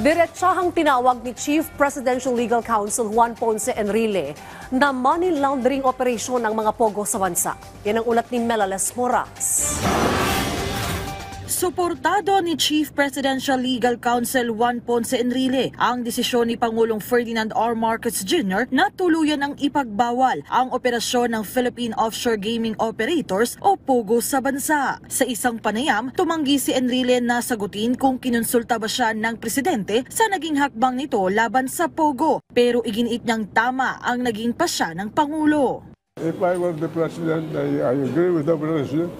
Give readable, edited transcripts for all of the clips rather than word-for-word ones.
Diretsahang tinawag ni Chief Presidential Legal Counsel Juan Ponce Enrile na money laundering operasyon ng mga pogo sa bansa. Yan ang ulat ni Melales Moras. Suportado ni Chief Presidential Legal Counsel Juan Ponce Enrile ang desisyon ni Pangulong Ferdinand R. Marcos Jr. na tuluyan ang ipagbawal ang operasyon ng Philippine Offshore Gaming Operators o POGO sa bansa. Sa isang panayam, tumanggi si Enrile na sagutin kung kinonsulta ba siya ng presidente sa naging hakbang nito laban sa POGO, pero iginiit niyang tama ang naging pasya ng Pangulo. If I were the president, I agree with the president.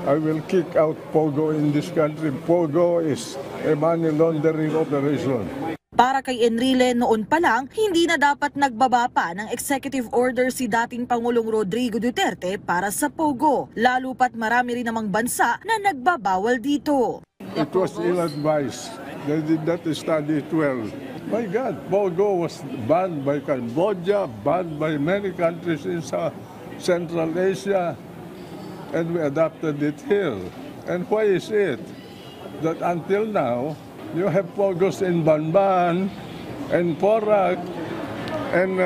I will kick out POGO in this country. POGO is a money laundering operation. Para kay Enrile, noon pa lang, hindi na dapat nagbaba pa ng executive order si dating Pangulong Rodrigo Duterte para sa POGO, lalo pat marami rin namang bansa na nagbabawal dito. It was ill-advised. They did not study it well. My God, POGO was banned by Cambodia, banned by many countries in Central Asia, and we adopted it here. And why is it that until now, you have POGOs in Banban and Porac, and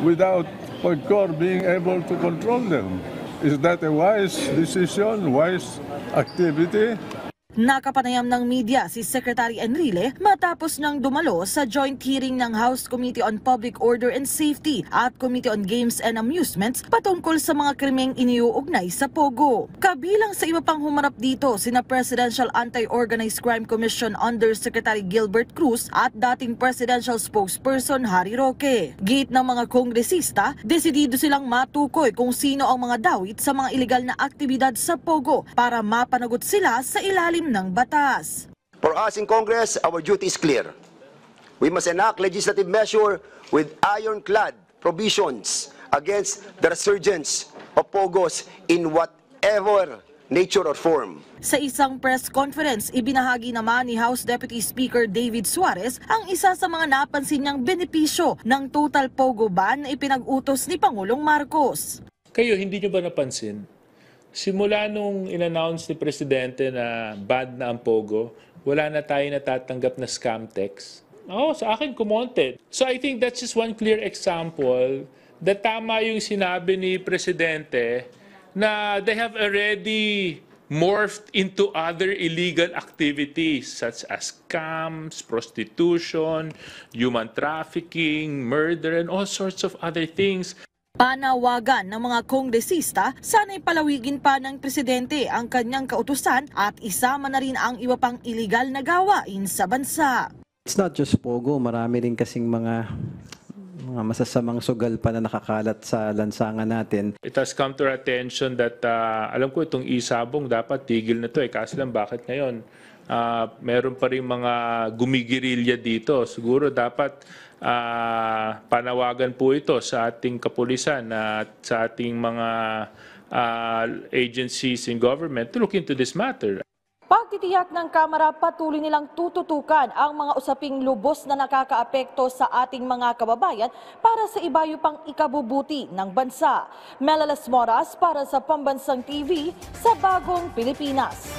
without POGCOR being able to control them? Is that a wise decision, wise activity? Nakapanayam ng media si Secretary Enrile matapos nang dumalo sa joint hearing ng House Committee on Public Order and Safety at Committee on Games and Amusements patungkol sa mga krimeng iniuugnay sa POGO. Kabilang sa iba pang humarap dito sina Presidential Anti-Organized Crime Commission Undersecretary Gilbert Cruz at dating Presidential Spokesperson Harry Roque. Gate ng mga kongresista, desidido silang matukoy kung sino ang mga dawit sa mga ilegal na aktibidad sa POGO para mapanagot sila sa ilalim ng batas. For us in Congress, our duty is clear. We must enact legislative measure with ironclad provisions against the resurgence of POGOs in whatever nature or form. Sa isang press conference, ibinahagi naman ni House Deputy Speaker David Suarez ang isa sa mga napansin niyang benepisyo ng total POGO ban na ipinag-utos ni Pangulong Marcos. Kayo, hindi niyo ba napansin? Simula nung in-announce ni Presidente na bad na ang POGO, wala na tayo natatanggap na scam text. Sa akin kumonte. So I think that's just one clear example that tama yung sinabi ni Presidente na they have already morphed into other illegal activities such as scams, prostitution, human trafficking, murder, and all sorts of other things. Panawagan ng mga kongresista, sana'y palawigin pa ng presidente ang kanyang kautusan at isama na rin ang iba pang iligal na gawain sa bansa. It's not just POGO, marami rin kasing mga masasamang sugal pa na nakakalat sa lansangan natin. It has come to our attention that alam ko itong isabong dapat tigil na to kasi lang bakit ngayon meron pa rin mga gumigirilya dito. Siguro dapat panawagan po ito sa ating kapulisan at sa ating mga agencies in government to look into this matter. Pagtitiyak ng Kamara, patuloy nilang tututukan ang mga usaping lubos na nakakaapekto sa ating mga kababayan para sa ibayo pang ikabubuti ng bansa. Melales Moras para sa Pambansang TV sa Bagong Pilipinas.